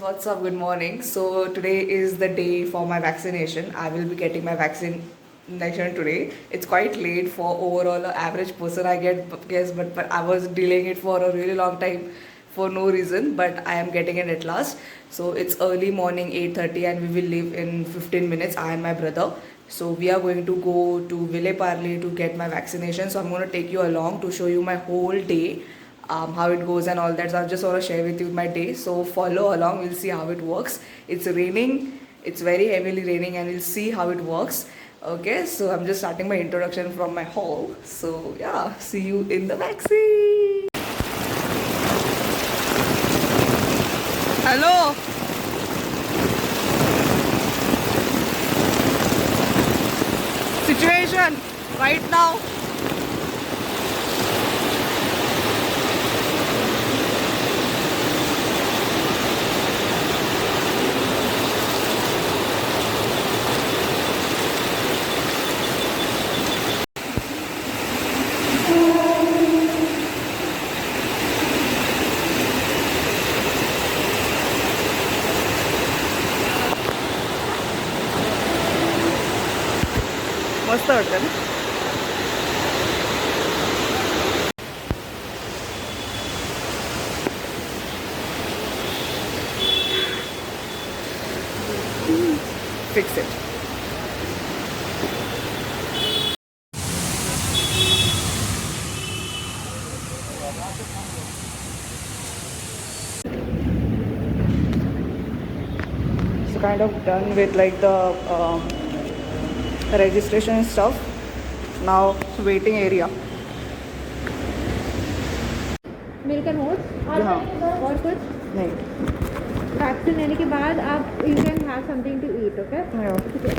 what's up? Good morning. So today is the day for my vaccination. I will be getting my vaccination today. It's quite late for overall a average person, I guess, but I was delaying it for a really long time for no reason. But I am getting it at last. So it's early morning, 8:30, and we will leave in 15 minutes. I and my brother. So we are going to go to Ville Parle to get my vaccination. So I'm going to take you along to show you my whole day, how it goes and all that. So I just want to share with you my day. So follow along. We'll see how it works. It's raining. It's very heavily raining, and we'll see how it works. Okay, so I'm just starting my introduction from my hall. So yeah, see you in the vaccine. Hello. Situation right now. मस्त वाटतं ना. Fix it. So kind of done with like the registration stuff. Now waiting area. Milk and oats हाँ. और कुछ नहीं. Vaccine लेने के बाद आप you can have something to eat okay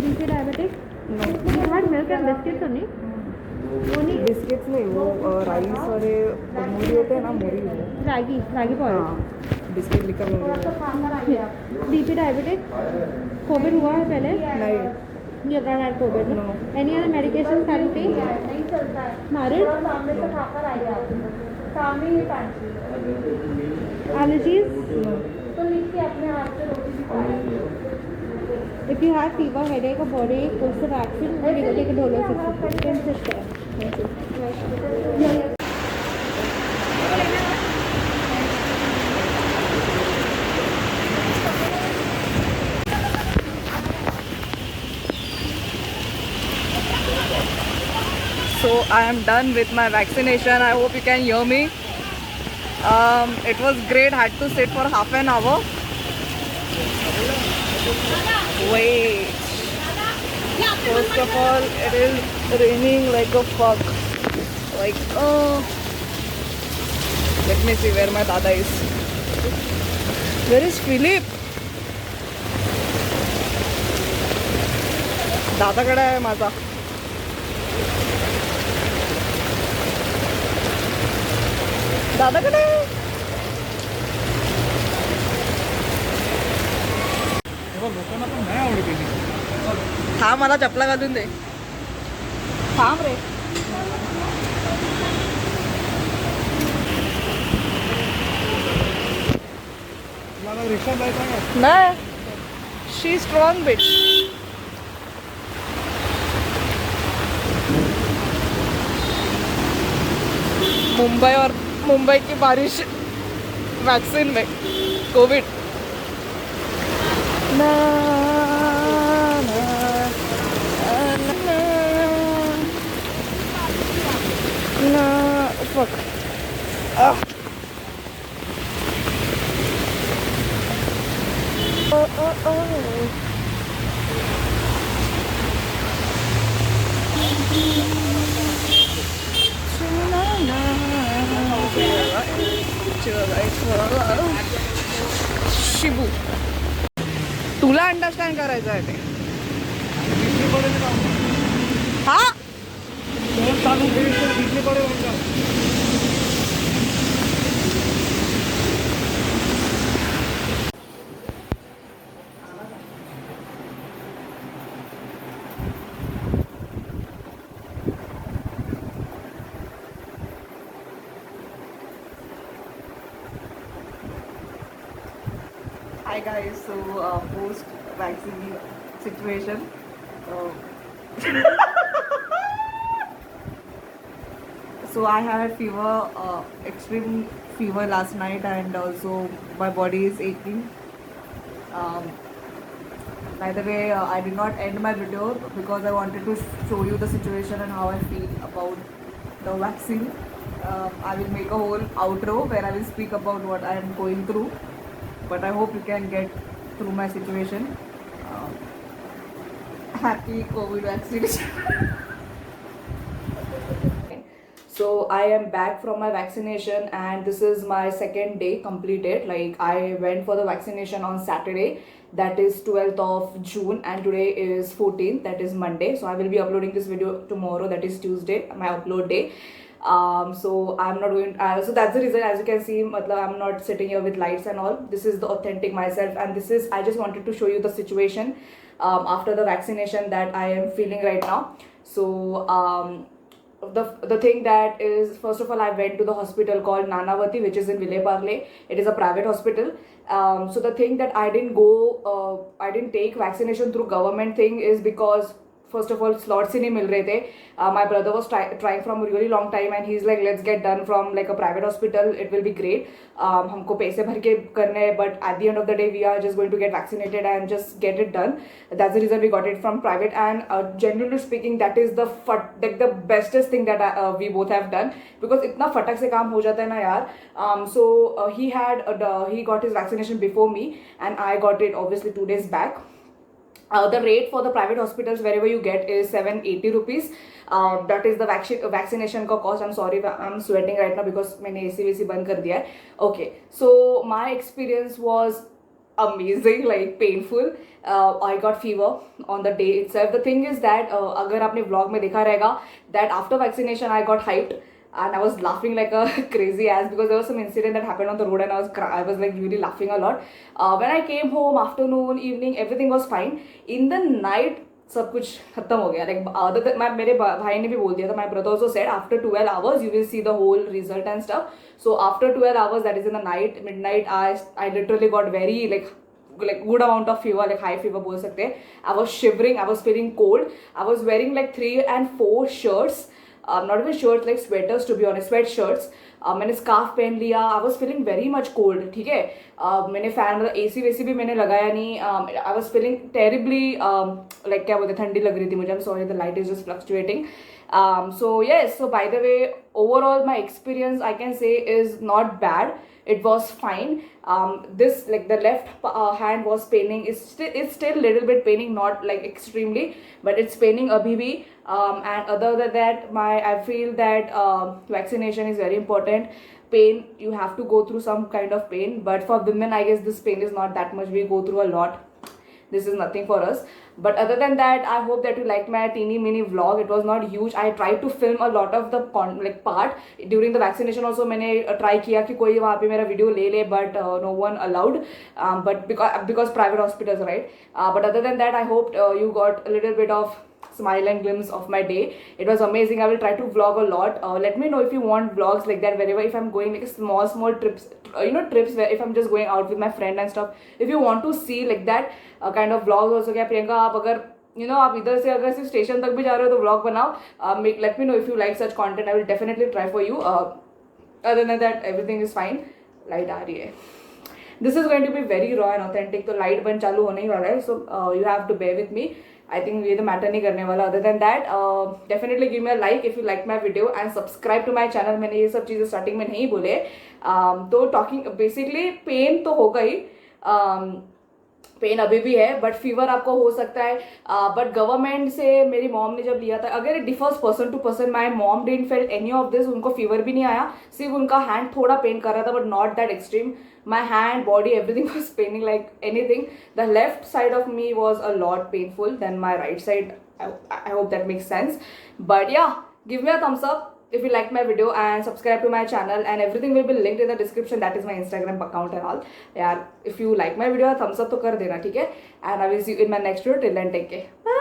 BP diabetic not milk and biscuits only वो नहीं बिस्किट्स नहीं, वो राइस वाले मूरी होते हैं ना, मूरी वो. रागी रागी पाउडर हाँ, बिस्किट लिखा मूरी. बीपी डायबिटिक कोविड हुआ है पहले नहीं. ये रहा है Covid No. Any other medication therapy नहीं चलता है मैरिड सामने से खाकर आई आप सामने ही पैंट्री एलर्जीज तो लिख के अपने हाथ से रोटी भी If you have fever, headache or body ache, post the vaccine. Take a Dolo 6. You can sit there. Thank you. So I am done with my vaccination. I hope you can hear me. It was great. Had to sit for half an hour. Wait. First of all, it is raining like a fuck. Like, let me see where my dada is. Where is Philip? Dada kada hai माझा. दादा कडे लोकांना पण नाही आवडत गेली. थांब, मला चपला घालून दे. थांब रे. मला रिक्षा जायचं का? नाही, शी स्ट्रॉंग बिट. मुंबई की बारिश वैक्सीन में कोविड. ना fuck. शिबू, तुला अंडरस्टँड करायचं आहे ते. हा, चालू दिसले. Hi guys, so post vaccine situation. Uh, so I had fever, extreme fever last night, and also my body is aching. Um, by the way, I did not end my video because I wanted to show you the situation and how I feel about the vaccine. I will make a whole outro where I will speak about what I am going through, but I hope you can get through my situation. Um, Happy COVID vaccination. So I am back from my vaccination and this is my second day completed. Like I went for the vaccination on Saturday, that is 12th of June, and today is 14th, that is Monday. So I will be uploading this video tomorrow, that is Tuesday, my upload day. So I'm not going so that's the reason, as you can see, I'm not sitting here with lights and all. This is the authentic myself, and this is, I just wanted to show you the situation after the vaccination that I am feeling right now. So the thing that is, first of all, I went to the hospital called Nanavati, which is in Vile Parle. It is a private hospital. So the thing that I didn't take vaccination through government thing is because, first of all, slots ही नहीं मिल रहे थे. My brother was trying from a really long time, and he's like, let's get done from like a private hospital, it will be great. हमको पैसे भर के करने हैं, but at the end of the day we are just going to get vaccinated and just get it done. That's the reason we got it from private, and genuinely speaking, that is the bestest thing that we both have done, because इतना फटक से काम हो जाता है ना यार. So he got his vaccination before me, and I got it obviously 2 days back. The rate for the private hospitals wherever you get is 780 rupees. That is the vaccination का cost. I'm sorry, I'm sweating right now because मैंने AC वेसी बंद कर दिया है. Okay, so my experience was amazing, like painful. I got fever on the day itself. The thing is that अगर आपने vlog में देखा रहेगा that after vaccination I got hyped. And I was laughing like a crazy ass because there was some incident that happened on the road, and I was like really laughing a lot. When I came home, afternoon, evening, everything was fine. In the night, सब कुछ खत्म हो गया. Like मेरे भाई ने भी बोल दिया था. My brother also said after 12 hours you will see the whole result and stuff. So after 12 hours, that is in the night, midnight, I literally got very like good amount of fever, like high fever बोल सकते हैं. I was shivering, I was feeling cold. I was wearing like 3 and 4 shirts. Not even shirts, like sweaters, to be honest, sweatshirts. मैंने scarf पहन लिया. I was feeling very much cold. ठीक है. मैंने fan मतलब AC वेसी भी मैंने लगाया नहीं. I was feeling terribly like क्या बोलते, ठंडी लग रही थी मुझे. I'm sorry, the light is just fluctuating. So yes, so by the way, overall my experience, I can say, is not bad. It was fine. This, like the left hand was paining. It's still a little bit paining, not like extremely, but it's paining abhi bhi. And other than that, I feel that vaccination is very important. Pain, you have to go through some kind of pain, but for women, I guess this pain is not that much. We go through a lot. This is nothing for us. But other than that, I hope that you liked my teeny mini vlog. It was not huge. I tried to film a lot of the part during the vaccination. Also मैंने try किया कि कोई वहाँ पे मेरा video ले ले, but no one allowed. But because private hospitals, right? But other than that, I hope you got a little bit of smile and glimpse of my day. It was amazing. I will try to vlog a lot. Let me know if you want vlogs like that wherever, if I'm going like small trips, trips where if I'm just going out with my friend and stuff. If you want to see like that kind of vlogs also, क्या प्रियंका आप अगर आप इधर से अगर सिर्फ station तक भी जा रहे हो तो vlog बनाओ. Let me know if you like such content. I will definitely try for you. Other than that, everything is fine. Light आ रही है. This is going to be very raw and authentic. तो light बंद चालू होने ही वाला है. So you have to bear with me. I think ये तो मैटर नहीं करने वाला. Other than that, definitely give me a like if you like my video and subscribe to my channel. मैंने ये सब चीज़ें स्टार्टिंग में नहीं बोले. तो टॉकिंग बेसिकली पेन तो होगा ही. पेन अभी भी है, बट फीवर आपको हो सकता है. बट गवर्नमेंट से मेरी मॉम ने जब लिया था, अगर it differs person to person, my mom didn't fell any of this. उनको फीवर भी नहीं आया, सिर्फ उनका हैंड थोड़ा पेन कर रहा था, but not that extreme. My hand, body, everything was paining like anything. The left side of me was a lot painful than my right side. I hope that makes sense. But yeah, give me a thumbs up if you like my video and subscribe to my channel, and everything will be linked in the description. That is my Instagram account and all. Yeah, if you like my video, thumbs up तो कर देना, ठीक है? And I will see you in my next video. Till then, take care. Bye.